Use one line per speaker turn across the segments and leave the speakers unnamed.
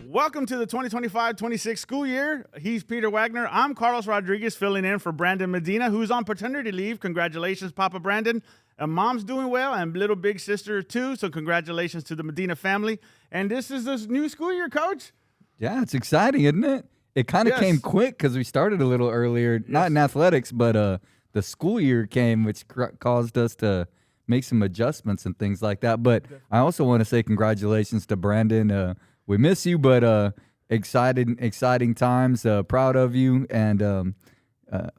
Welcome to the 2025-26 school year. He's Peter Wagner. I'm Carlos Rodriguez, filling in for Brandon Medina, who's on paternity leave. Congratulations, Papa Brandon. And Mom's doing well, and little big sister too. So congratulations to the Medina family. And this is this new school year, Coach.
Yeah, it's exciting, isn't it? It kind of came quick because we started a little earlier, not in athletics, but the school year came, which caused us to make some adjustments and things like that. But I also want to say congratulations to Brandon. We miss you, but exciting times. Proud of you, and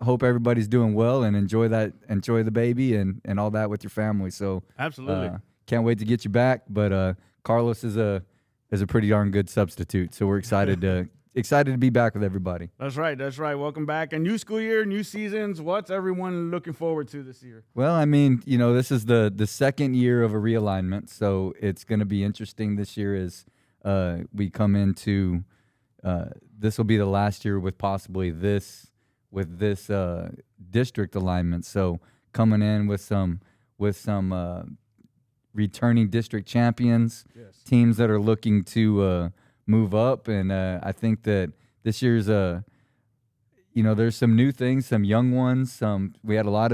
hope everybody's doing well and enjoy the baby and all that with your family. So
absolutely,
can't wait to get you back. But Carlos is a pretty darn good substitute. So we're excited to be back with everybody.
That's right. Welcome back. A new school year, new seasons. What's everyone looking forward to this year?
Well, I mean, this is the second year of a realignment, so it's going to be interesting this year as we come into this will be the last year with possibly this district alignment. So coming in with some returning district champions, teams that are looking to move up, and I think that this year's there's some new things, some young ones. We had a lot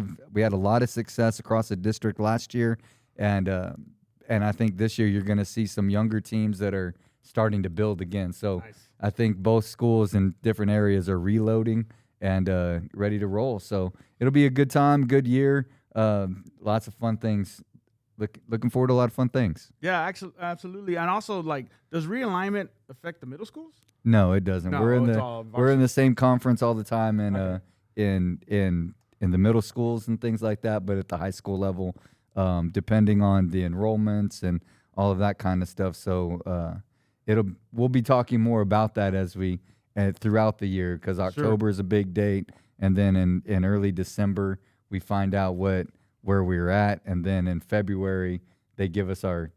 of success across the district last year, and I think this year you're going to see some younger teams that are starting to build again. So nice. I think both schools in different areas are reloading and ready to roll. So it'll be a good time, good year, lots of fun things. Looking forward to a lot of fun things.
Yeah, actually, absolutely. And also, does realignment affect the middle schools?
No, it doesn't.
No,
we're in the same conference all the time, and in the middle schools and things like that. But at the high school level, depending on the enrollments and all of that kind of stuff. So we'll be talking more about that as we throughout the year, because October is a big date, and then in early December we find out where we're at, and then in February they give us our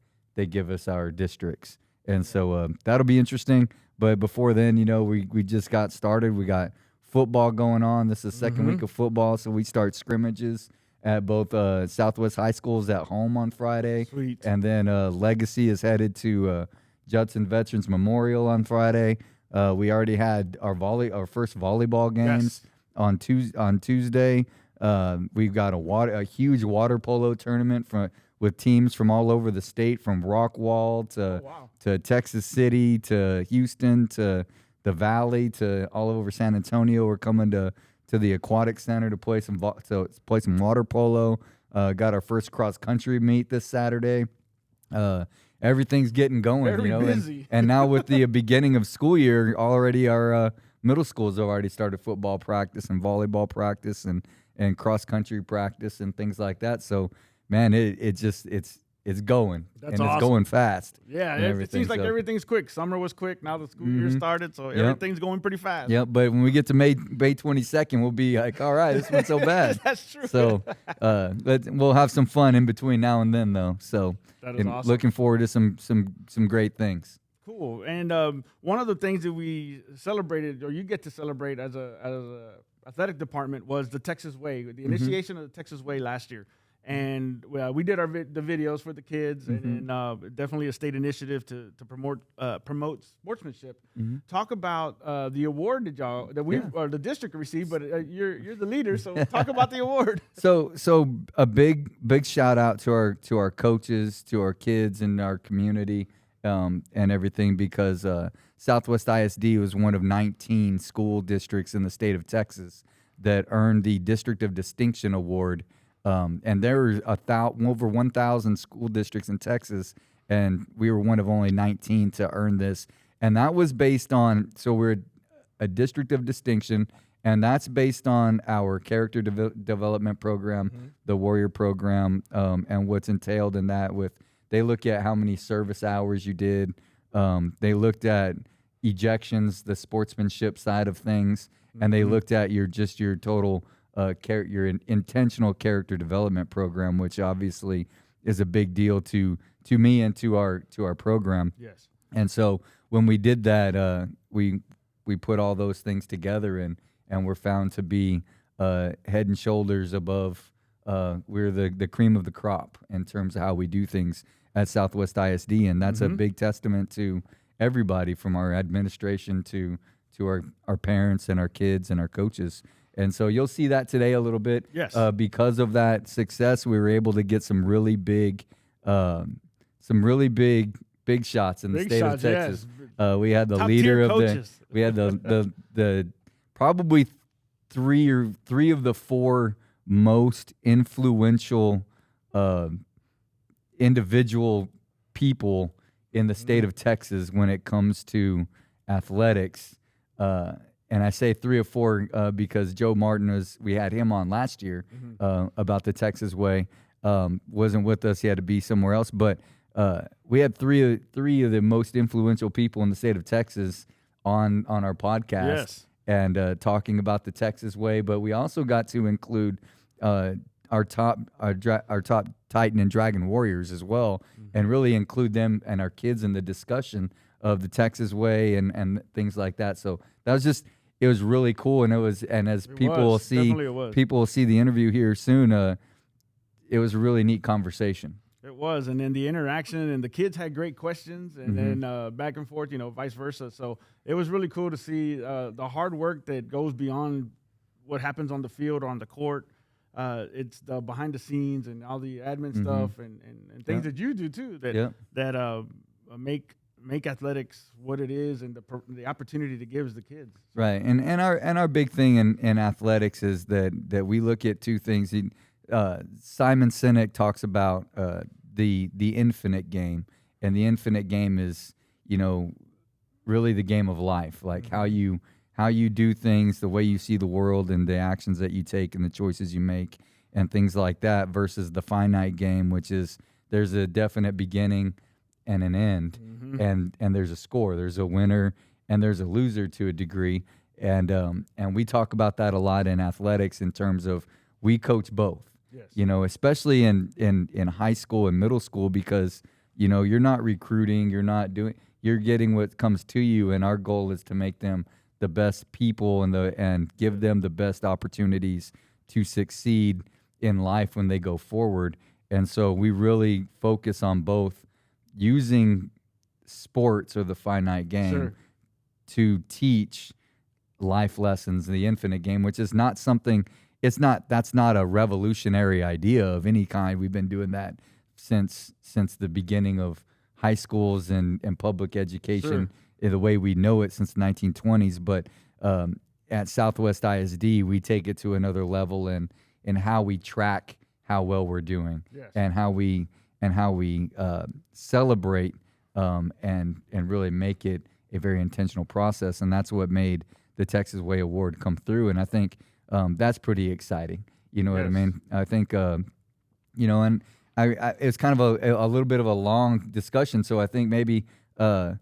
districts, and so that'll be interesting. But before then, we just got started. We got football going on. This is the second week of football, so we start scrimmages at both Southwest High Schools at home on Friday.
Sweet.
And then Legacy is headed to Judson Veterans Memorial on Friday. We already had our first volleyball games on Tuesday. We've got a huge water polo tournament with teams from all over the state, from Rockwall to Texas City to Houston to the Valley to all over San Antonio. We're coming to the Aquatic Center to play some water polo. Got our first cross country meet this Saturday. Everything's getting going,
Very busy.
And now with the beginning of school year, already our middle schools have already started football practice and volleyball practice and cross country practice and things like that. So, man, it's going.
That's
awesome. It's going fast.
Yeah, it seems like everything's quick. Summer was quick. Now the school year started, so everything's going pretty fast.
Yep, but when we get to May 22nd, we'll be like, all right, this went so bad.
That's true.
So but we'll have some fun in between now and then, though. So
that is awesome.
Looking forward to some great things.
Cool. And one of the things that we celebrated, or you get to celebrate as a athletic department, was the Texas Way, the initiation of the Texas Way last year. And we did the videos for the kids, and definitely a state initiative to promote sportsmanship. Talk about the award or the district received, but you're the leader, so talk about the award.
So a big shout out to our coaches, to our kids in our community, and everything, because Southwest ISD was one of 19 school districts in the state of Texas that earned the District of Distinction Award. And there were over 1,000 school districts in Texas, and we were one of only 19 to earn this. And that was based on, so we're a district of distinction, and that's based on our character development program, the Warrior program, and what's entailed in that. They look at how many service hours you did. They looked at ejections, the sportsmanship side of things, and they looked at your total your intentional character development program, which obviously is a big deal to me and to our program.
Yes.
And so when we did that, we put all those things together, and we're found to be head and shoulders above we're the cream of the crop in terms of how we do things at Southwest ISD, and that's a big testament to everybody from our administration to our parents and our kids and our coaches. And so you'll see that today a little bit.
Yes.
Because of that success, we were able to get some really big shots in the state of Texas.
Yes.
We had the
Top
leader
tier
of
coaches.
we had the probably three of the four most influential individual people in the state of Texas when it comes to athletics. And I say 3 or 4 because Joe Martin we had him on last year about the Texas way. Wasn't with us; he had to be somewhere else. But we had three of the most influential people in the state of Texas on our podcast,
Yes.
and talking about the Texas way. But we also got to include our top Titan and Dragon Warriors as well, and really include them and our kids in the discussion of the Texas way and things like that. So that was it was really cool, and as people will see the interview here soon, it was a really neat conversation.
It was, and then the interaction, and the kids had great questions, and then back and forth, vice versa. So it was really cool to see the hard work that goes beyond what happens on the field or on the court. It's the behind the scenes and all the admin stuff and things that you do too that make athletics what it is, and the opportunity it gives the kids.
Right, and our big thing in athletics is that we look at two things. Simon Sinek talks about the infinite game, and the infinite game is really the game of life, like how you do things, the way you see the world, and the actions that you take and the choices you make and things like that, versus the finite game, which is there's a definite beginning and an end, and there's a score, there's a winner and there's a loser to a degree, and we talk about that a lot in athletics in terms of we coach both.
Yes.
Especially in high school and middle school, because you're not recruiting, you're getting what comes to you, and our goal is to make them the best people and give them the best opportunities to succeed in life when they go forward. And so we really focus on both using sports or the finite game to teach life lessons, the infinite game, which is not something. That's not a revolutionary idea of any kind. We've been doing that since the beginning of high schools and public education in the way we know it since the 1920s. But at Southwest ISD, we take it to another level in how we track how well we're doing, and how we celebrate and really make it a very intentional process. And that's what made the Texas Way Award come through. And I think that's pretty exciting. You know what I mean? I think, and it's kind of a little bit of a long discussion. So I think maybe our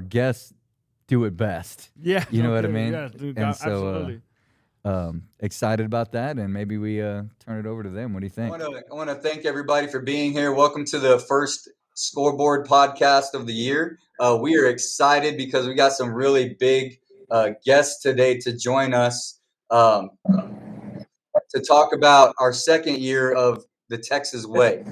guests do it best.
Yeah.
You know what I mean?
Yeah, dude,
and
absolutely.
So excited about that. And maybe we turn it over to them. What do you think?
I want to thank everybody for being here. Welcome to the first Scoreboard Podcast of the year. We are excited because we got some really big guests today to join us to talk about our second year of the Texas Way.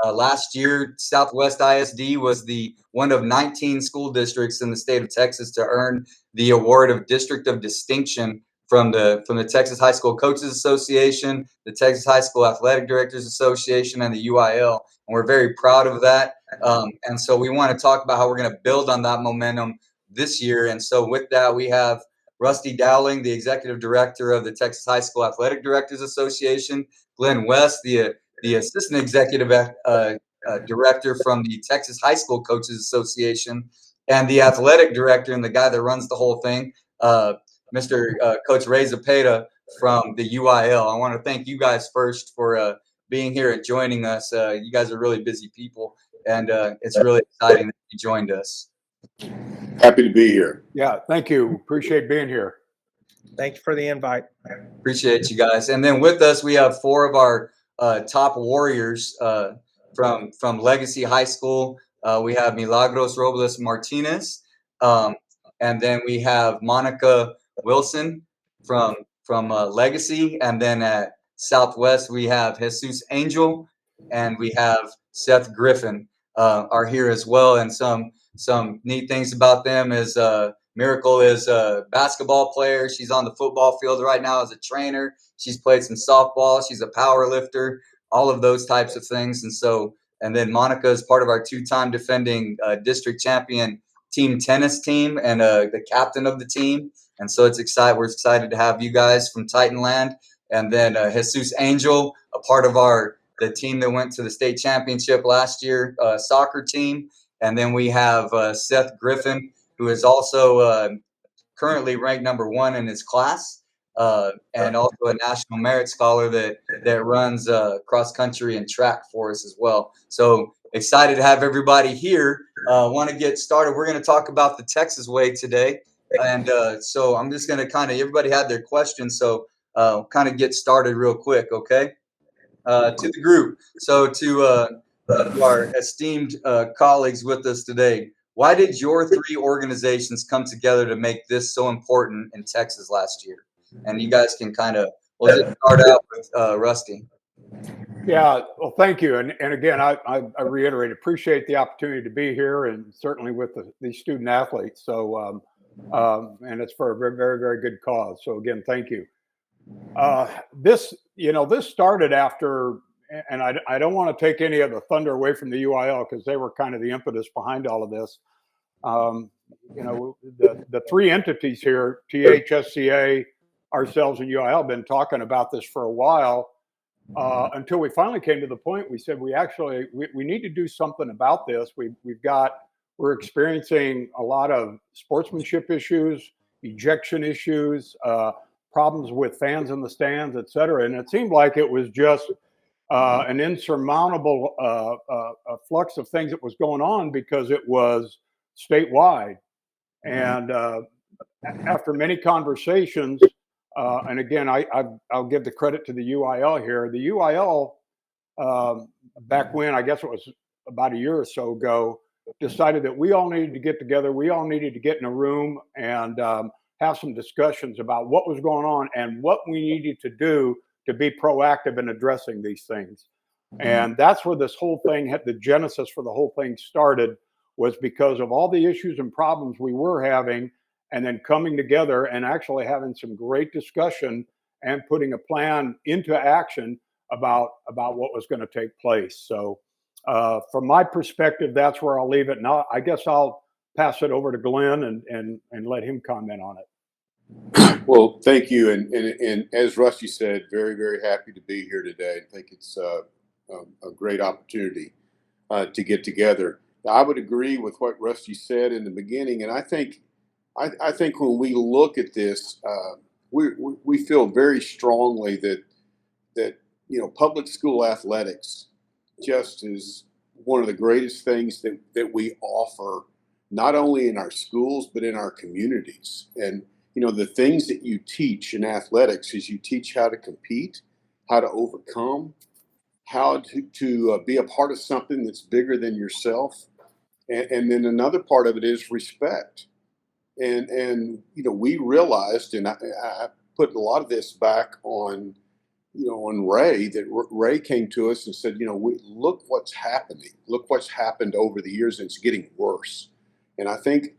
Last year, Southwest ISD was the one of 19 school districts in the state of Texas to earn the award of District of Distinction from the Texas High School Coaches Association, the Texas High School Athletic Directors Association, and the UIL. And we're very proud of that. And so we want to talk about how we're going to build on that momentum this year. And so with that, we have Rusty Dowling, the Executive Director of the Texas High School Athletic Directors Association, Glenn West, the Assistant Executive Director from the Texas High School Coaches Association, and the Athletic Director and the guy that runs the whole thing, Mr. Coach Ray Zepeda from the UIL. I want to thank you guys first for being here and joining us. You guys are really busy people, and it's really exciting that you joined us.
Happy to be here. Yeah, thank you. Appreciate being here.
Thank you for the invite.
Appreciate you guys. And then with us, we have 4 of our top warriors from Legacy High School. We have Milagros Robles Martinez, and then we have Monica Wilson from Legacy, and then at Southwest, we have Jesus Angel, and we have Seth Griffin are here as well. And some neat things about them is Miracle is a basketball player. She's on the football field right now as a trainer. She's played some softball. She's a power lifter, all of those types of things. And then Monica is part of our two-time defending district champion team tennis team and the captain of the team. And so we're excited to have you guys from Titanland. And then Jesus Angel, a part of the team that went to the state championship last year, soccer team. And then we have Seth Griffin, who is also currently ranked number 1 in his class, and also a National Merit Scholar that runs cross country and track for us as well. So excited to have everybody here. Want to get started. We're going to talk about the Texas Way today. And so I'm just going to everybody had their questions. So kind of get started real quick, okay? To the group. So to our esteemed colleagues with us today, why did your 3 organizations come together to make this so important in Texas last year? And you guys can we'll just start out with Rusty.
Yeah, well, thank you. And again, I reiterate, appreciate the opportunity to be here, and certainly with these student athletes. So, and it's for a very, very, very good cause. So again, thank you. This started after, and I don't want to take any of the thunder away from the UIL because they were kind of the impetus behind all of this. The 3 entities here, THSCA, ourselves, and UIL, have been talking about this for a while until we finally came to the point we said we need to do something about this. We're experiencing a lot of sportsmanship issues, ejection issues, problems with fans in the stands, et cetera. And it seemed like it was just an insurmountable flux of things that was going on because it was statewide. And after many conversations, and again, I'll give the credit to the UIL here. The UIL, back when, I guess it was about a year or so ago, decided that we all needed to get together. We all needed to get in a room and have some discussions about what was going on and what we needed to do to be proactive in addressing these things. And that's where this whole thing, the genesis for the whole thing started, was because of all the issues and problems we were having, and then coming together and actually having some great discussion and putting a plan into action about what was going to take place. So from my perspective, that's where I'll leave it. Now, I guess I'll pass it over to Glenn and let him comment on it.
Well, thank you. And as Rusty said, very, very happy to be here today. I think it's a great opportunity to get together. I would agree with what Rusty said in the beginning. And I think when we look at this, we feel very strongly that public school athletics just is one of the greatest things that we offer, not only in our schools, but in our communities. And, the things that you teach in athletics is you teach how to compete, how to overcome, how to be a part of something that's bigger than yourself. And then another part of it is respect. And we realized, and I put a lot of this back on Ray, that Ray came to us and said, look what's happening. Look what's happened over the years, and it's getting worse. And I think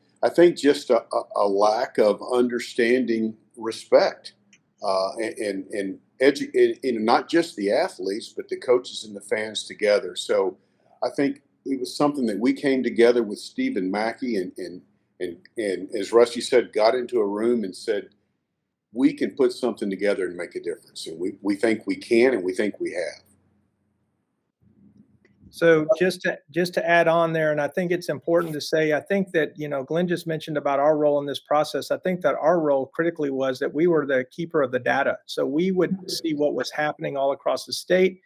just a lack of understanding respect and not just the athletes, but the coaches and the fans together. So I think it was something that we came together with Stephen Mackey and as Rusty said, got into a room and said, we can put something together and make a difference. And we think we can, and we think we have.
So just to add on there, and I think it's important to say, I think that, Glenn just mentioned about our role in this process. I think that our role critically was that we were the keeper of the data. So we would see what was happening all across the state.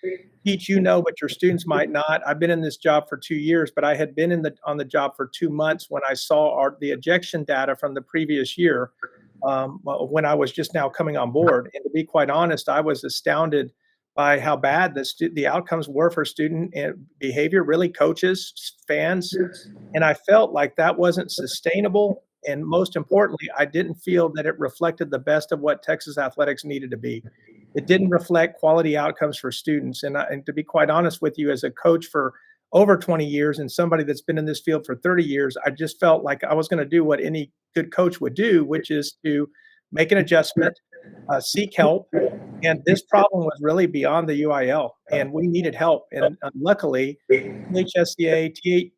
Teach, but your students might not. I've been in this job for 2 years, but I had been on the job for 2 months when I saw the ejection data from the previous year, when I was just now coming on board. And to be quite honest, I was astounded by how bad the outcomes were for student behavior, really coaches, fans. And I felt like that wasn't sustainable. And most importantly, I didn't feel that it reflected the best of what Texas athletics needed to be. It didn't reflect quality outcomes for students. And to be quite honest with you, as a coach for over 20 years and somebody that's been in this field for 30 years, I just felt like I was going to do what any good coach would do, which is to make an adjustment, seek help. And this problem was really beyond the UIL, and we needed help. And luckily, THSCA,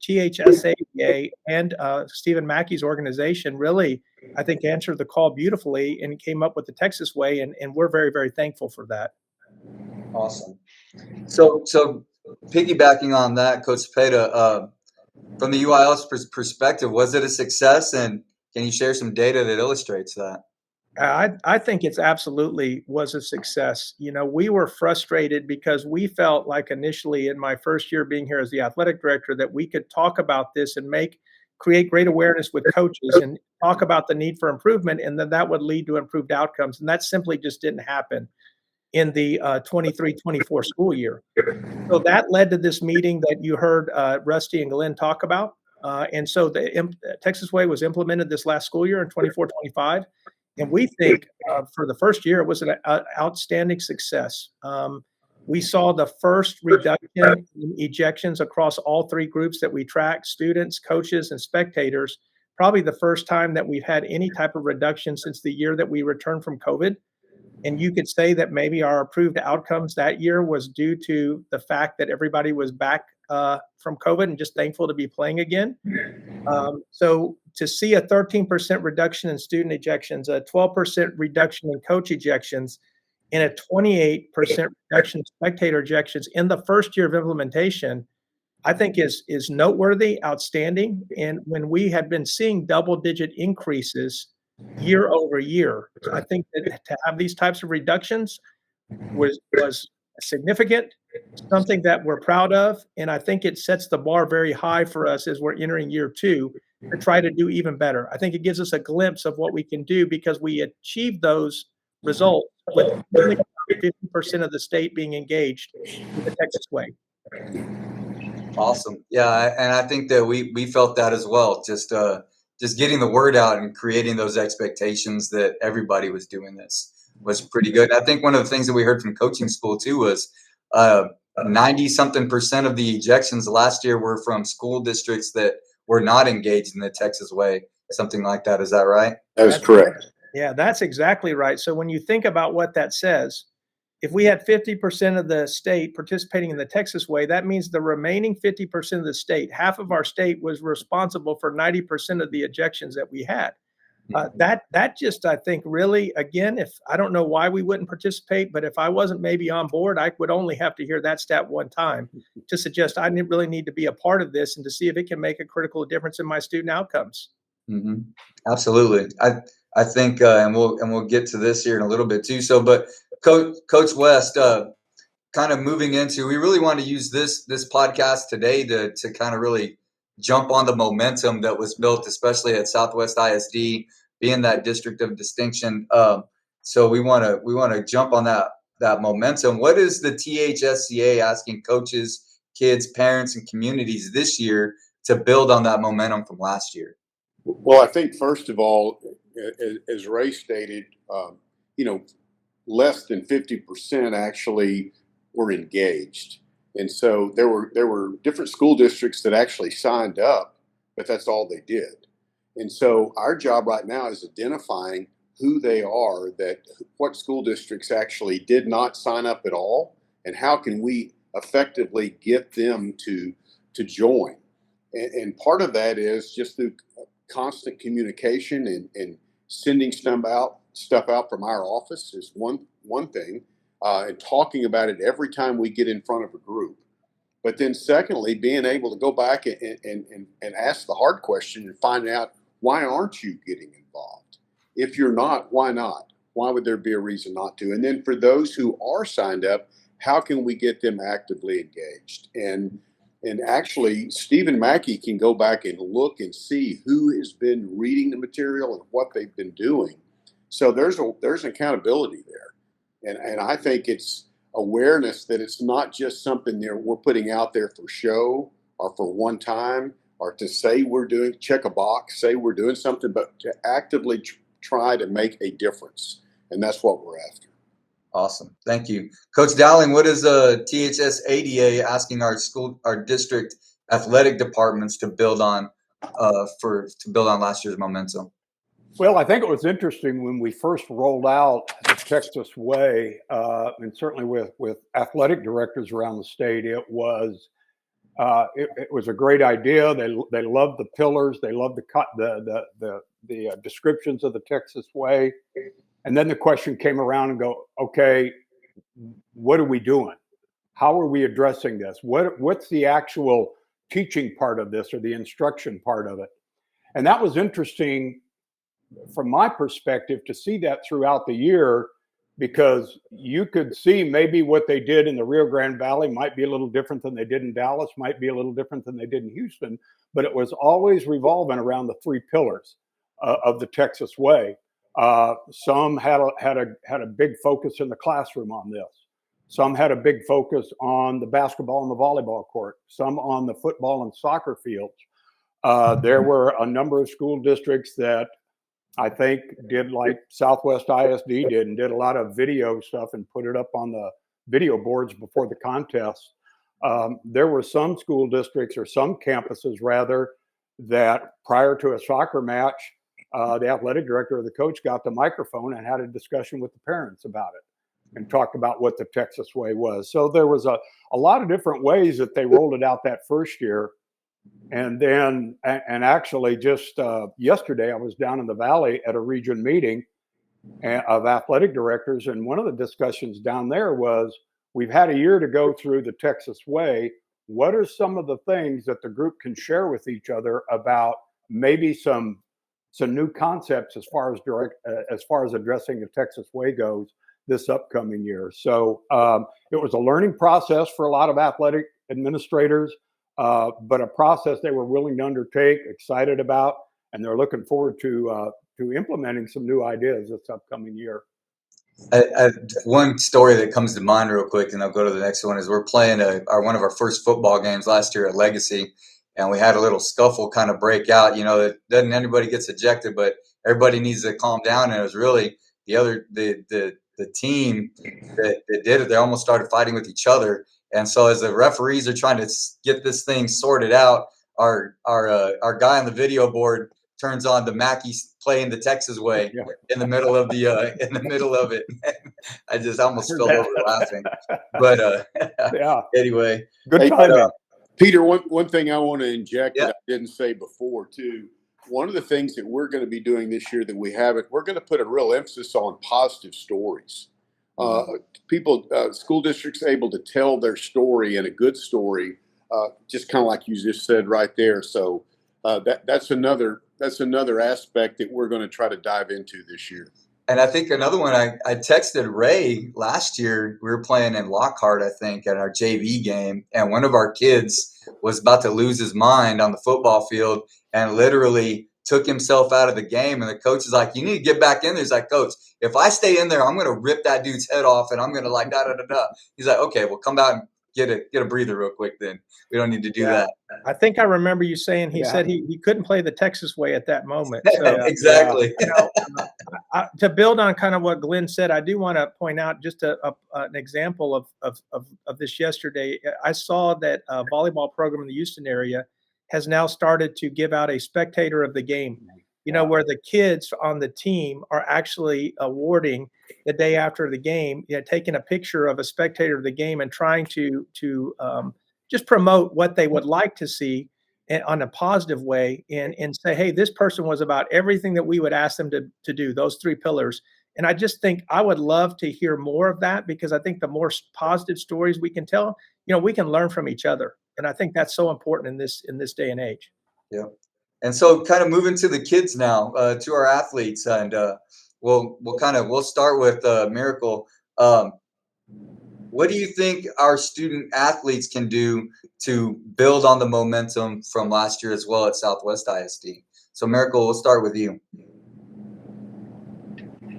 THSAA, and Stephen Mackey's organization really, I think, answered the call beautifully and came up with the Texas Way, and we're very, very thankful for that.
Awesome. So piggybacking on that, Coach Cepeda, from the UIL's perspective, was it a success? And can you share some data that illustrates that?
I think it's absolutely was a success. We were frustrated because we felt like initially in my first year being here as the athletic director that we could talk about this and create great awareness with coaches and talk about the need for improvement, and then that would lead to improved outcomes. And that simply just didn't happen in the 23-24 school year. So that led to this meeting that you heard Rusty and Glenn talk about. And so the Texas Way was implemented this last school year in 24-25. And we think for the first year, it was an outstanding success. We saw the first reduction in ejections across all three groups that we tracked, students, coaches, and spectators, probably the first time that we've had any type of reduction since the year that we returned from COVID. And you could say that maybe our improved outcomes that year was due to the fact that everybody was back from COVID and just thankful to be playing again. So to see a 13% reduction in student ejections, a 12% reduction in coach ejections, and a 28% reduction in spectator ejections in the first year of implementation, I think is noteworthy, outstanding. And when we had been seeing double-digit increases year over year, I think that to have these types of reductions was significant, something that we're proud of, and I think it sets the bar very high for us as we're entering year 2 to try to do even better. I think it gives us a glimpse of what we can do because we achieved those results with really 50% of the state being engaged with the Texas Way.
Awesome. Yeah, and I think that we felt that as well. Just getting the word out and creating those expectations that everybody was doing this was pretty good. I think one of the things that we heard from coaching school too was 90-something% of the ejections last year were from school districts that were not engaged in the Texas Way, something like that. Is that right?
That's correct.
Yeah, that's exactly right. So when you think about what that says, if we had 50% of the state participating in the Texas Way, that means the remaining 50% of the state, half of our state was responsible for 90% of the ejections that we had. That just, I think, really, again, if I don't know why we wouldn't participate, but if I wasn't maybe on board, I would only have to hear that stat one time to suggest I really need to be a part of this and to see if it can make a critical difference in my student outcomes.
Mm-hmm. Absolutely. I think, and we'll get to this here in a little bit too. So, but Coach West, kind of moving into, we really want to use this podcast today to kind of really jump on the momentum that was built, especially at Southwest ISD, being that district of distinction. So we want to jump on that momentum. What is the THSCA asking coaches, kids, parents, and communities this year to build on that momentum from last year?
Well, I think first of all, as Ray stated, less than 50% actually were engaged. And so there were different school districts that actually signed up, but that's all they did. And so our job right now is identifying who they are, what school districts actually did not sign up at all, and how can we effectively get them to join. And part of that is just through constant communication and sending stuff out from our office is one thing. And talking about it every time we get in front of a group. But then secondly, being able to go back and ask the hard question and find out, why aren't you getting involved? If you're not, why not? Why would there be a reason not to? And then for those who are signed up, how can we get them actively engaged? And actually, Stephen Mackey can go back and look and see who has been reading the material and what they've been doing. So there's accountability there. And I think it's awareness that it's not just something that we're putting out there for show or for one time or to say check a box, say we're doing something, but to actively try to make a difference. And that's what we're after.
Awesome. Thank you. Coach Dowling, what is THS ADA asking our district athletic departments to build on last year's momentum?
Well, I think it was interesting when we first rolled out the Texas Way, and certainly with athletic directors around the state, it was a great idea. They loved the pillars, they loved the descriptions of the Texas Way, and then the question came around and go, okay, what are we doing? How are we addressing this? What's the actual teaching part of this or the instruction part of it? And that was interesting from my perspective to see that throughout the year, because you could see maybe what they did in the Rio Grande Valley might be a little different than they did in Dallas, might be a little different than they did in Houston, but it was always revolving around the three pillars of the Texas Way. Some had a big focus in the classroom on this. Some had a big focus on the basketball and the volleyball court. Some on the football and soccer fields. There were a number of school districts that I think did like Southwest ISD did, and did a lot of video stuff and put it up on the video boards before the contest. There were some school districts, or some campuses rather, that prior to a soccer match, the athletic director or the coach got the microphone and had a discussion with the parents about it and talked about what the Texas Way was. So there was a lot of different ways that they rolled it out that first year. And then, and actually just yesterday, I was down in the Valley at a region meeting of athletic directors. And one of the discussions down there was, we've had a year to go through the Texas Way. What are some of the things that the group can share with each other about maybe some new concepts as far as addressing the Texas Way goes this upcoming year? So it was a learning process for a lot of athletic administrators. But a process they were willing to undertake, excited about, and they're looking forward to implementing some new ideas this upcoming year.
One story that comes to mind real quick, and I'll go to the next one, is we're playing one of our first football games last year at Legacy, and we had a little scuffle kind of break out. You know, it doesn't anybody gets ejected, but everybody needs to calm down. And it was really the team that did it. They almost started fighting with each other. And so as the referees are trying to get this thing sorted out, our guy on the video board turns on to Mackey playing the Texas Way in the middle of it. I just almost fell over laughing. But anyway,
good timing.
Peter, one thing I want to inject that I didn't say before too. One of the things that we're going to be doing this year that we haven't, we're going to put a real emphasis on positive stories. School districts able to tell their story, and a good story, just kind of like you just said right there. So that's another aspect that we're going to try to dive into this year.
And I think another one, I texted Ray last year. We were playing in Lockhart, I think, at our JV game, and one of our kids was about to lose his mind on the football field and literally took himself out of the game. And the coach is like, you need to get back in there. He's like, Coach, if I stay in there, I'm going to rip that dude's head off, and I'm going to like da-da-da-da. He's like, okay, well, come out and get a breather real quick then. We don't need to do that.
I think I remember you saying he said he couldn't play the Texas Way at that moment. So,
exactly.
To build on kind of what Glenn said, I do want to point out just an example of this yesterday. I saw that a volleyball program in the Houston area has now started to give out a spectator of the game, where the kids on the team are actually awarding the day after the game, taking a picture of a spectator of the game and trying to just promote what they would like to see on a positive way, and say, hey, this person was about everything that we would ask them to do, those three pillars. And I just think I would love to hear more of that, because I think the more positive stories we can tell, we can learn from each other. And I think that's so important in this day and age.
Yeah. And so kind of moving to the kids now, to our athletes, and we'll start with Miracle. What do you think our student athletes can do to build on the momentum from last year as well at Southwest ISD? So Miracle, we'll start with you.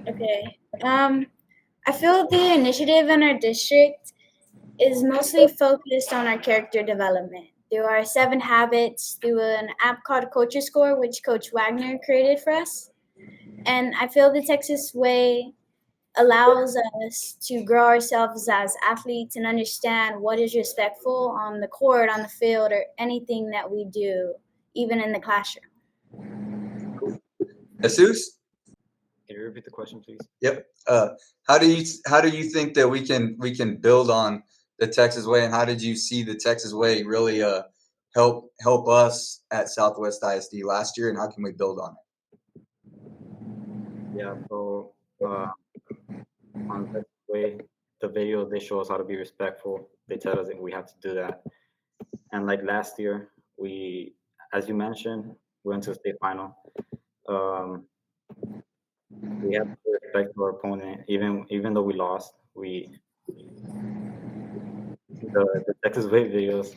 Okay. I feel the initiative in our district is mostly focused on our character development through our 7 habits, through an app called Culture Score, which Coach Wagner created for us. And I feel the Texas Way allows us to grow ourselves as athletes and understand what is respectful on the court, on the field, or anything that we do, even in the classroom.
Jesus?
Can you repeat the question, please?
Yep. How do you think that we can build on the Texas way, and how did you see the Texas way really help us at Southwest ISD last year, and how can we build on it?
Yeah. So on the Texas way, the videos, they show us how to be respectful. They tell us that we have to do that. And like last year, we, as you mentioned, we went to a state final. We have to respect our opponent, even though we lost. The Texas Way videos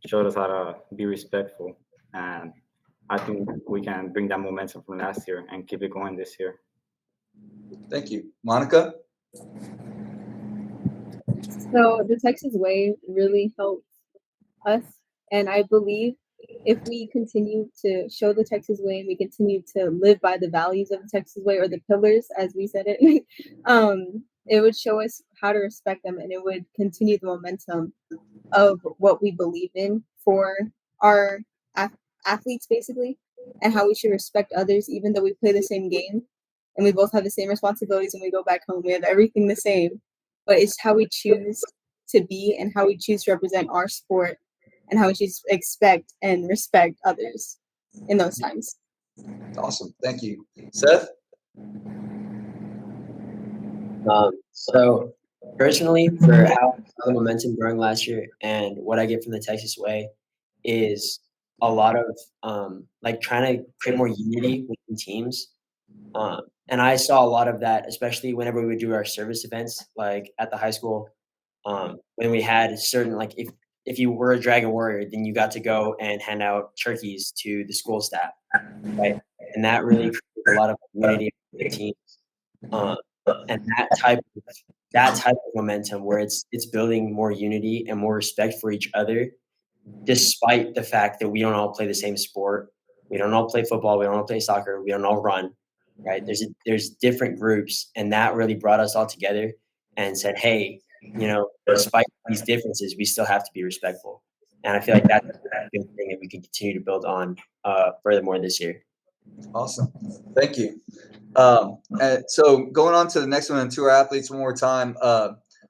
showed us how to be respectful, and I think we can bring that momentum from last year and keep it going this year.
Thank you. Monica?
So the Texas Way really helps us, and I believe if we continue to show the Texas Way and we continue to live by the values of the Texas Way, or the pillars, as we said it, it would show us how to respect them, and it would continue the momentum of what we believe in for our athletes, basically, and how we should respect others, even though we play the same game and we both have the same responsibilities and we go back home. We have everything the same, but it's how we choose to be and how we choose to represent our sport and how we choose to expect and respect others in those times.
Awesome. Thank you. Seth?
So personally, for how the momentum growing last year and what I get from the Texas Way is a lot of like trying to create more unity within teams. And I saw a lot of that, especially whenever we would do our service events, like at the high school, when we had certain, like if you were a Dragon Warrior, then you got to go and hand out turkeys to the school staff, right? And that really created a lot of unity in the teams. And that type of momentum where it's building more unity and more respect for each other, despite the fact that we don't all play the same sport. We don't all play football. We don't all play soccer. We don't all run, right? There's different groups, and that really brought us all together and said, hey, despite these differences, we still have to be respectful. And I feel like that's a good thing that we can continue to build on furthermore this year.
Awesome. Thank you. So going on to the next one, and to our athletes one more time,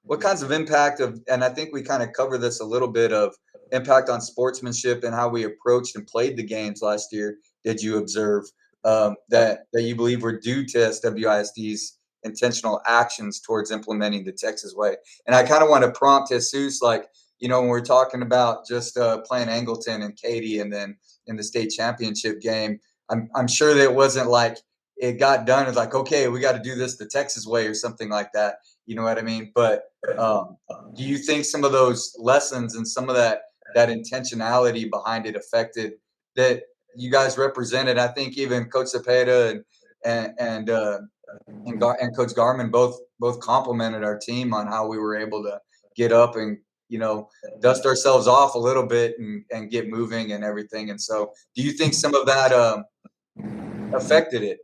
what kinds of impact and I think we kind of covered this a little bit, of impact on sportsmanship and how we approached and played the games last year, did you observe that you believe were due to SWISD's intentional actions towards implementing the Texas Way? And I kind of want to prompt Jesus, like, when we're talking about just playing Angleton and Katy, and then in the state championship game, I'm sure that it wasn't like it got done. It's like, okay, we got to do this the Texas way or something like that. You know what I mean? But do you think some of those lessons and some of that intentionality behind it affected that you guys represented? I think even Coach Cepeda and Coach Garman both complimented our team on how we were able to get up and dust ourselves off a little bit and get moving and everything. And so, do you think some of that affected it?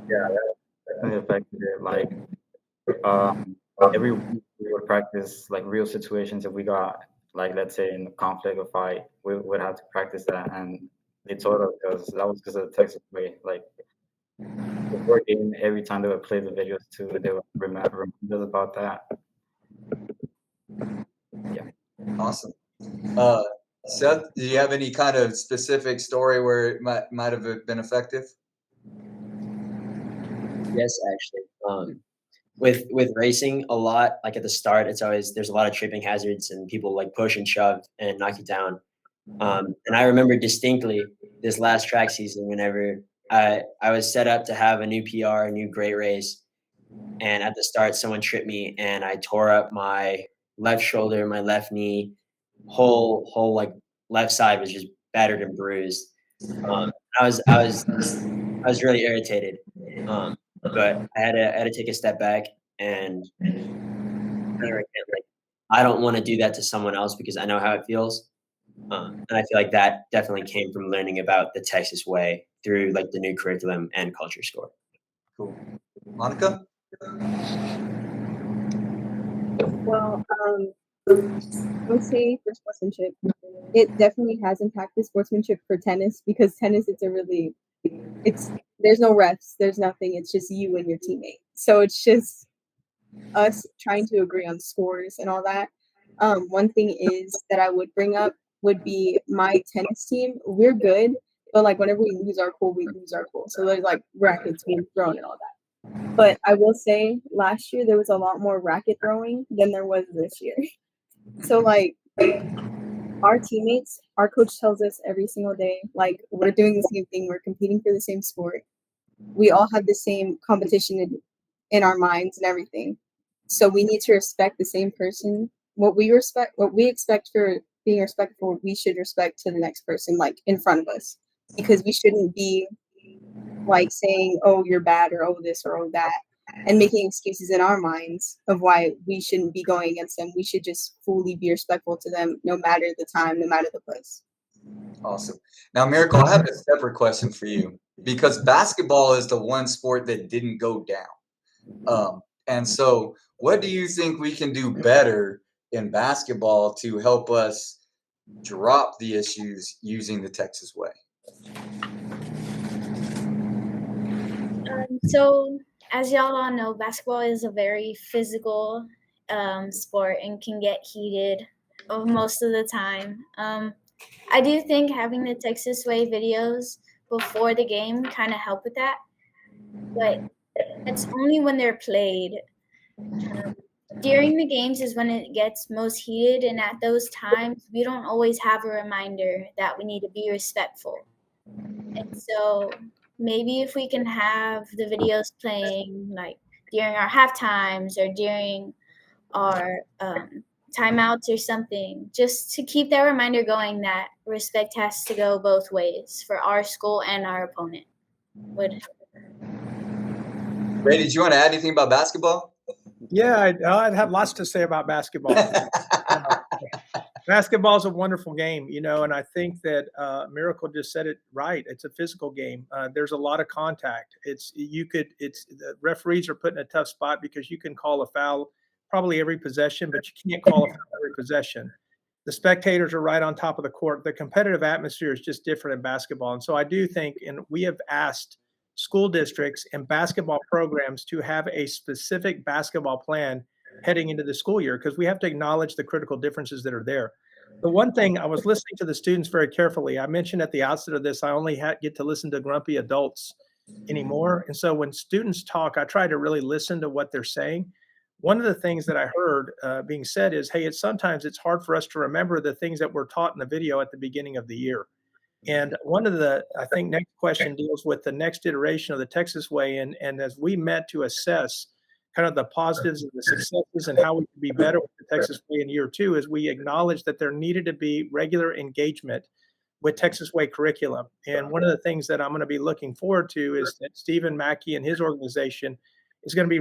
Yeah, that definitely affected it. Like every week we would practice like real situations. If we got, like, let's say in a conflict or fight, we would have to practice that. And they told us that was because of the Texas Way. Like before game, every time they would play the videos too, they would remember us about that. Yeah.
Awesome. Seth, do you have any kind of specific story where it might have been effective?
Yes, actually. With racing, a lot, like at the start, there's a lot of tripping hazards and people like push and shove and knock you down. And I remember distinctly this last track season, whenever I was set up to have a new PR, a new great race, and at the start someone tripped me and I tore up my left shoulder, my left knee, whole like left side was just battered and bruised. I was really irritated. But I had to take a step back and I don't want to do that to someone else because I know how it feels. And I feel like that definitely came from learning about the Texas Way through like the new curriculum and culture score.
Cool. Monica?
Well, I would say for sportsmanship, it definitely has impacted sportsmanship for tennis, because tennis, there's no refs, there's nothing. It's just you and your teammate. So it's just us trying to agree on scores and all that. One thing is that I would bring up would be my tennis team. We're good, but like whenever we lose our cool, we lose our cool. So there's like rackets being thrown and all that. But I will say last year there was a lot more racket throwing than there was this year. So like our teammates, our coach tells us every single day, like we're doing the same thing, we're competing for the same sport. We all have the same competition in our minds and everything. So we need to respect the same person. What we expect for being respectful, we should respect to the next person, like in front of us, because we shouldn't be like saying, oh, you're bad, or oh, this, or oh, that, and making excuses in our minds of why we shouldn't be going against them. We should just fully be respectful to them, no matter the time, no matter the place.
Awesome. Now, Miracle, I have a separate question for you, because basketball is the one sport that didn't go down. And so what do you think we can do better in basketball to help us drop the issues using the Texas way?
So, as y'all all know, basketball is a very physical sport and can get heated most of the time. I do think having the Texas Way videos before the game kind of help with that, but it's only when they're played. During the games is when it gets most heated, and at those times, we don't always have a reminder that we need to be respectful. And so maybe if we can have the videos playing like during our half times or during our timeouts or something, just to keep that reminder going that respect has to go both ways for our school and our opponent.
Ray, did you want to add anything about basketball?
Yeah, I'd have lots to say about basketball. Basketball is a wonderful game, and I think that Miracle just said it right. It's a physical game. There's a lot of contact. The referees are put in a tough spot because you can call a foul probably every possession, but you can't call a foul every possession. The spectators are right on top of the court. The competitive atmosphere is just different in basketball. And so I do think, and we have asked school districts and basketball programs to have a specific basketball plan heading into the school year, because we have to acknowledge the critical differences that are there. The one thing, I was listening to the students very carefully. I mentioned at the outset of this, I only get to listen to grumpy adults anymore. And so when students talk, I try to really listen to what they're saying. One of the things that I heard being said is, hey, sometimes it's hard for us to remember the things that were taught in the video at the beginning of the year. And I think next question deals with the next iteration of the Texas Way. And as we met to assess kind of the positives and the successes and how we could be better with the Texas Way in year 2, is we acknowledged that there needed to be regular engagement with Texas Way curriculum. And one of the things that I'm going to be looking forward to is that Stephen Mackey and his organization is going to be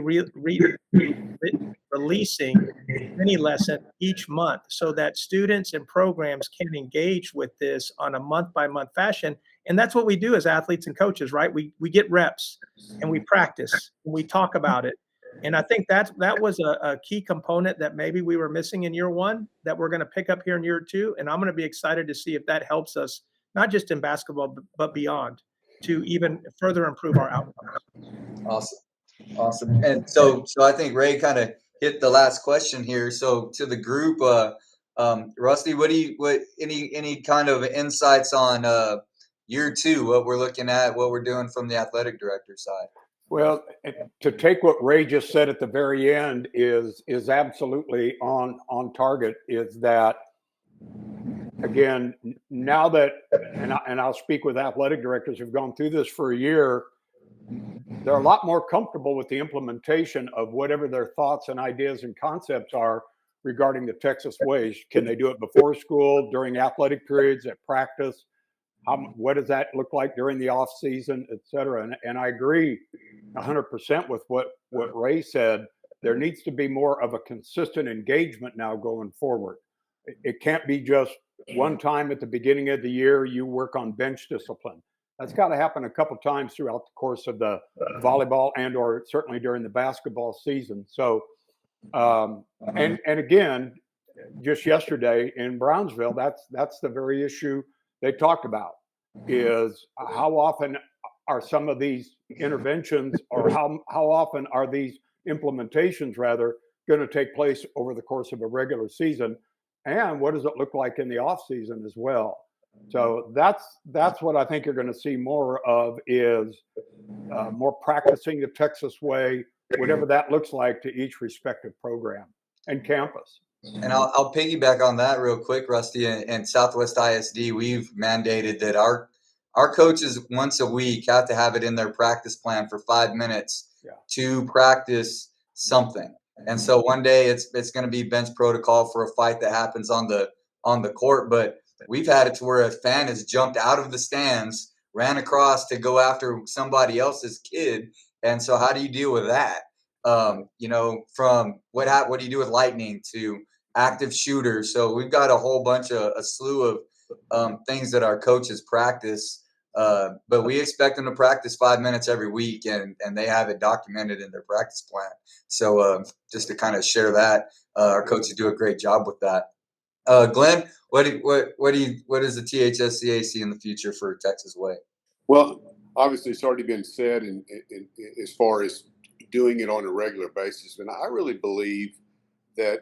releasing a mini lesson each month so that students and programs can engage with this on a month-by-month fashion. And that's what we do as athletes and coaches, right? We get reps and we practice and we talk about it. And I think that was a key component that maybe we were missing in year 1 that we're going to pick up here in year 2. And I'm going to be excited to see if that helps us, not just in basketball, but beyond, to even further improve our outcomes.
Awesome. And so I think Ray kind of hit the last question here. So to the group, Rusty, any kind of insights on year 2, what we're looking at, what we're doing from the athletic director side?
Well, to take what Ray just said at the very end is absolutely on target. Is that, again, now that, and I'll speak with athletic directors who've gone through this for a year, they're a lot more comfortable with the implementation of whatever their thoughts and ideas and concepts are regarding the Texas Way. Can they do it before school, during athletic periods, at practice? What does that look like during the off season, et cetera? And I agree 100% with what Ray said. There needs to be more of a consistent engagement now going forward. It can't be just one time at the beginning of the year, you work on bench discipline. That's got to happen a couple times throughout the course of the volleyball and or certainly during the basketball season. So, and again, just yesterday in Brownsville, that's the very issue they talked about, is how often are some of these interventions, or how often are these implementations rather going to take place over the course of a regular season, and what does it look like in the off season as well. So that's what I think you're going to see more of, is more practicing the Texas way, whatever that looks like to each respective program and campus.
And I'll piggyback on that real quick, Rusty. And Southwest ISD, we've mandated that our coaches once a week have to have it in their practice plan for 5 minutes to practice something. And so one day it's going to be bench protocol for a fight that happens on the court, but we've had it to where a fan has jumped out of the stands, ran across to go after somebody else's kid. And so how do you deal with that? From what do you do with lightning to active shooters? So we've got a slew of things that our coaches practice, but we expect them to practice 5 minutes every week, and they have it documented in their practice plan. So just to kind of share that, our coaches do a great job with that. Glenn, what does the THSCA see in the future for Texas Way?
Well, obviously it's already been said in as far as doing it on a regular basis. And I really believe that,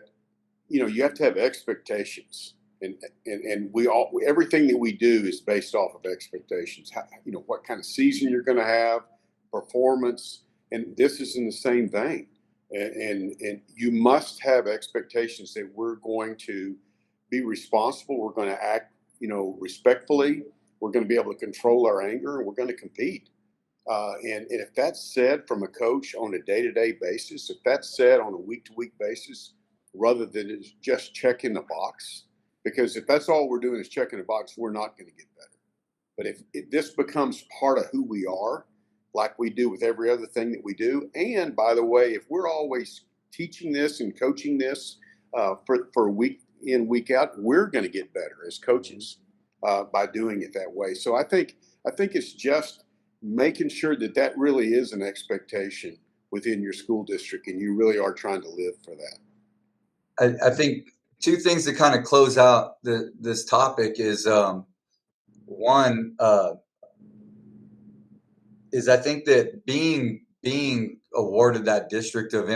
you have to have expectations, and everything that we do is based off of expectations. What kind of season you're going to have, performance, and this is in the same vein. And you must have expectations that we're going to be responsible. We're going to act, respectfully. We're going to be able to control our anger, and we're going to compete. And if that's said from a coach on a day-to-day basis, if that's said on a week-to-week basis, rather than just checking the box, because if that's all we're doing is checking the box, we're not going to get better. But if this becomes part of who we are, like we do with every other thing that we do, and by the way, if we're always teaching this and coaching this for week in, week out, we're going to get better as coaches by doing it that way. So I think it's just making sure that really is an expectation within your school district, and you really are trying to live for that.
I think two things to kind of close out this topic is one is I think that being awarded that district of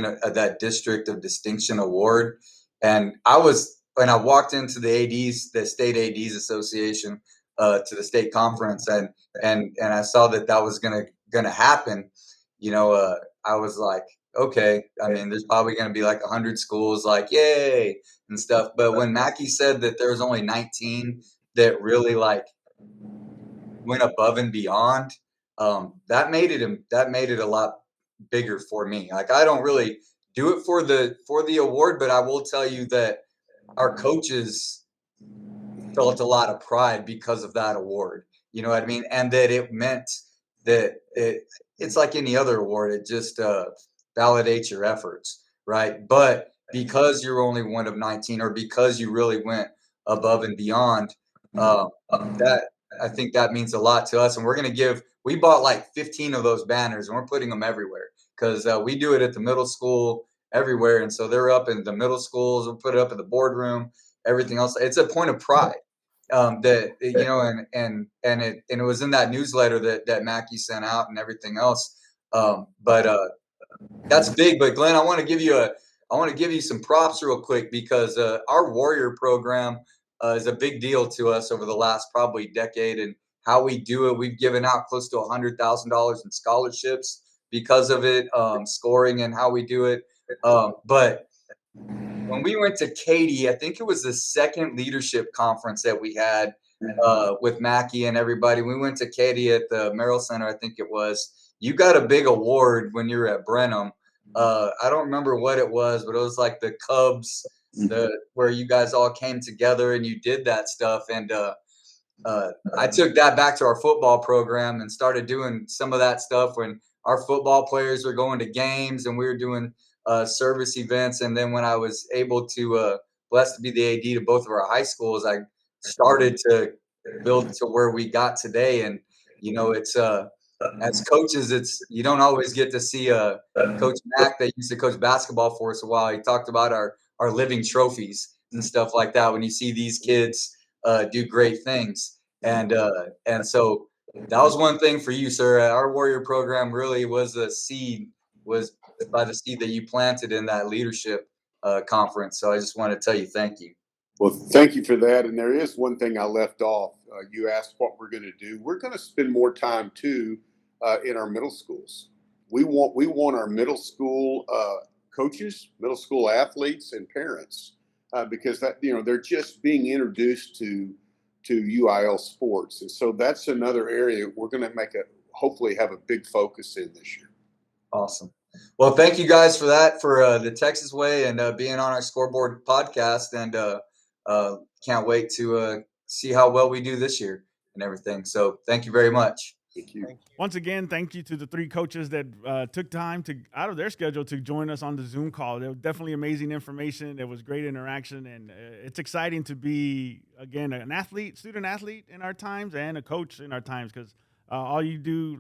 distinction award, and when I walked into the state ADs association to the state conference, and I saw that was gonna happen, I was like, okay, I mean, there's probably going to be like 100 schools like, yay, and stuff. But when Mackie said that there was only 19 that really like went above and beyond, that made it a lot bigger for me. Like, I don't really do it for the award, but I will tell you that our coaches felt a lot of pride because of that award. You know what I mean? And that it meant that it's like any other award. It just validates your efforts, right? But because you're only one of 19, or because you really went above and beyond, that I think that means a lot to us. And we bought like 15 of those banners, and we're putting them everywhere, because we do it at the middle school, everywhere. And so they're up in the middle schools, we'll put it up in the boardroom, everything else. It's a point of pride. And it was in that newsletter that Mackie sent out and everything else. But that's big. But Glenn, I want to give you some props real quick, because our Warrior program is a big deal to us over the last probably decade, and how we do it. We've given out close to $100,000 in scholarships because of it, scoring and how we do it. But when we went to Katy, I think it was the second leadership conference that we had with Mackie and everybody. We went to Katy at the Merrill Center, I think it was. You got a big award when you were at Brenham. I don't remember what it was, but it was like the Cubs, where you guys all came together and you did that stuff. And I took that back to our football program and started doing some of that stuff when our football players were going to games, and we were doing service events. And then when I was able to blessed to be the AD to both of our high schools, I started to build to where we got today. And you know, it's as coaches, you don't always get to see Coach Mack that used to coach basketball for us a while. He talked about our living trophies and stuff like that. When you see these kids do great things, and so that was one thing for you, sir. Our Warrior program really was by the seed that you planted in that leadership conference. So I just want to tell you thank you.
Well, thank you for that. And there is one thing I left off. You asked what we're going to do. We're going to spend more time too in our middle schools. We want our middle school coaches, middle school athletes, and parents because they're just being introduced to UIL sports, and so that's another area we're going to hopefully have a big focus in this year.
Awesome. Well, thank you guys for that, for the Texas Way and being on our Scoreboard podcast, and can't wait to see how well we do this year and everything. So thank you very much.
Thank you.
Once again, thank you to the three coaches that took time out of their schedule to join us on the Zoom call. There was definitely amazing information. There was great interaction, and it's exciting to be, again, an athlete, student athlete in our times and a coach in our times, because all you do,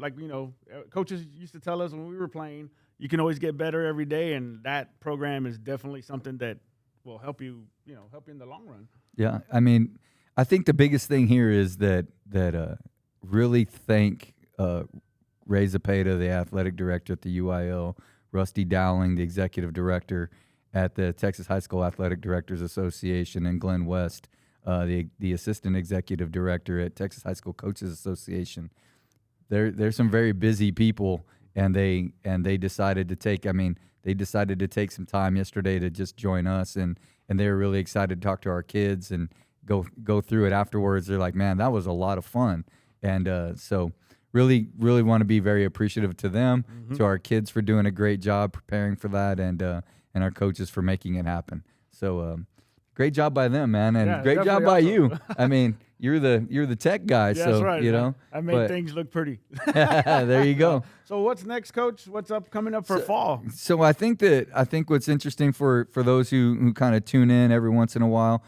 coaches used to tell us when we were playing, you can always get better every day, and that program is definitely something that will help you in the long run.
Yeah, I mean, I think the biggest thing here is that really thank Ray Zapata, the athletic director at the UIL, Rusty Dowling, the executive director at the Texas High School Athletic Directors Association, and Glenn West, the assistant executive director at Texas High School Coaches Association. There's some very busy people, and they decided to take some time yesterday to just join us, and they were really excited to talk to our kids and go through it afterwards. They're like, man, that was a lot of fun. And so really, really want to be very appreciative to them, to our kids for doing a great job preparing for that, and our coaches for making it happen. So great job by them, man, and great job by you. I mean, you're the tech guy,
Yeah,
so
that's right,
you
man.
know.
I made things look pretty.
There you go.
So what's next, Coach? What's coming up for fall?
So I think what's interesting for those who kind of tune in every once in a while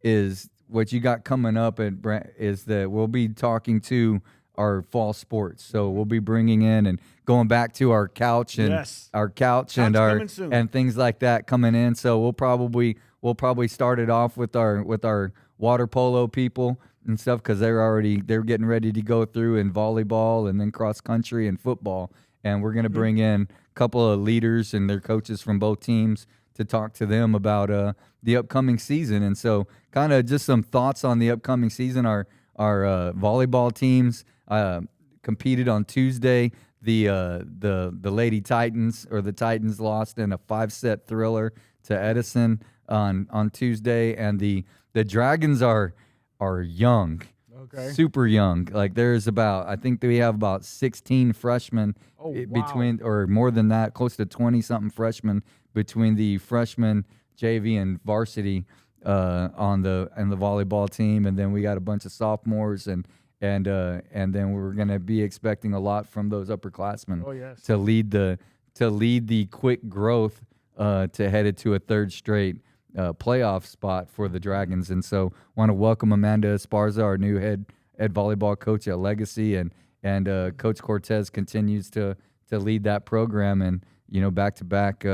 is what you got coming up is that we'll be talking to our fall sports. So we'll be bringing in and going back to our couch and and things like that coming in. So we'll probably start it off with our water polo people and stuff, because they're getting ready to go through in volleyball and then cross country and football. And we're going to bring in a couple of leaders and their coaches from both teams to talk to them about the upcoming season. And so kind of just some thoughts on the upcoming season. Our volleyball teams competed on Tuesday. The Lady Titans, or the Titans, lost in a 5-set thriller to Edison on Tuesday, and the Dragons are young. Okay. Super young. Like I think we have about 16 freshmen between, or more than that, close to 20-something freshmen between the freshman, JV, and varsity on the volleyball team, and then we got a bunch of sophomores, and then we're going to be expecting a lot from those upperclassmen to lead the quick growth to headed to a third straight playoff spot for the Dragons. And so want to welcome Amanda Esparza, our new head volleyball coach at Legacy, and Coach Cortez continues to lead that program, and back-to-back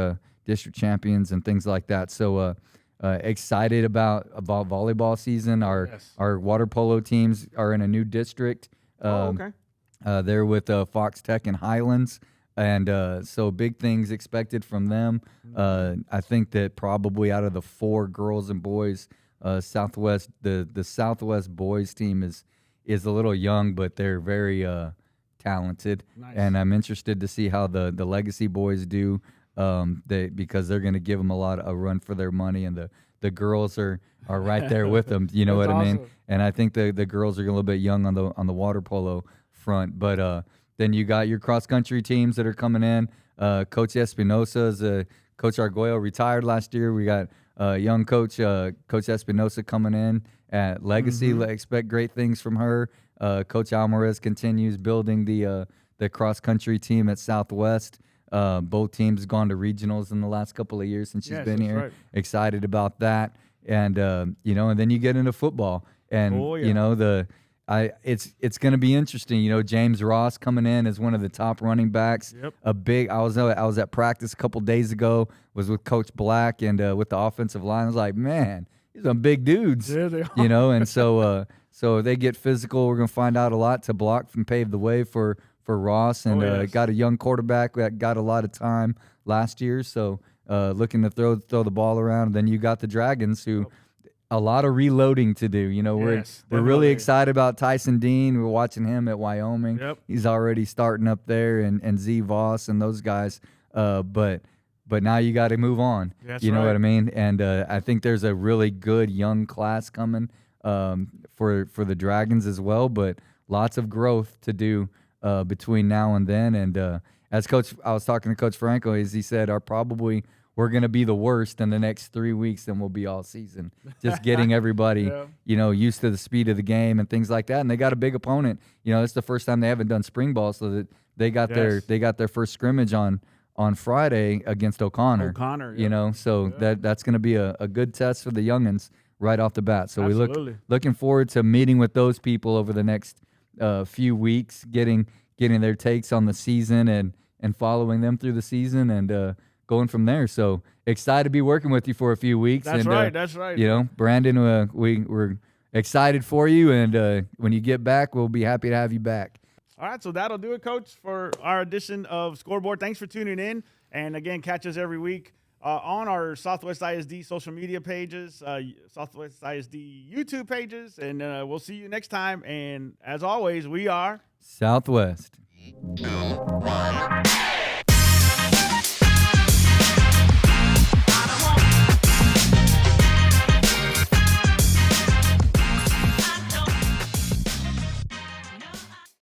district champions and things like that. So excited about volleyball season. Our water polo teams are in a new district. They're with Fox Tech and Highlands. And so big things expected from them. I think that probably out of the 4 girls and boys, Southwest, the Southwest boys team is a little young, but they're very talented. Nice. And I'm interested to see how the Legacy boys do, because they're going to give them a run for their money, and the girls are right there with them. You know what I mean? And I think the girls are a little bit young on the water polo front, but. Then you got your cross-country teams that are coming in. Coach Espinosa Coach Arguello retired last year. We got young Coach Espinosa coming in at Legacy. Expect great things from her. Coach Alvarez continues building the cross-country team at Southwest. Both teams gone to regionals in the last couple of years since she's been here. Right. Excited about that. And, and then you get into football. And, It's going to be interesting. You know, James Ross coming in as one of the top running backs.
Yep.
I was at practice a couple days ago. Was with Coach Black and with the offensive line. I was like, man, these are big dudes.
Yeah, they are.
You know, and so they get physical. We're going to find out a lot to block and pave the way for Ross, and
yes.
got a young quarterback that got a lot of time last year. So looking to throw the ball around. And then you got the Dragons, who a lot of reloading to do. You know, we're really excited about Tyson Dean. We're watching him at Wyoming.
Yep.
He's already starting up there, and Z Voss and those guys. But now you got to move on.
That's
you know
right.
what I mean? And I think there's a really good young class coming for the Dragons as well. But lots of growth to do between now and then. And as I was talking to Coach Franco, as he said, we're going to be the worst in the next 3 weeks than we'll be all season. Just getting everybody, used to the speed of the game and things like that. And they got a big opponent. You know, it's the first time they haven't done spring ball, so that they got their first scrimmage on Friday against O'Connor. You know, so that's going to be a good test for the youngins right off the bat. So looking forward to meeting with those people over the next few weeks, getting their takes on the season and following them through the season and going from there. So excited to be working with you for a few weeks.
That's right.
You know, Brandon, we're excited for you, and when you get back, we'll be happy to have you back.
All right, so that'll do it, Coach, for our edition of Scoreboard. Thanks for tuning in. And, again, catch us every week on our Southwest ISD social media pages, Southwest ISD YouTube pages. And we'll see you next time. And, as always, we are
Southwest.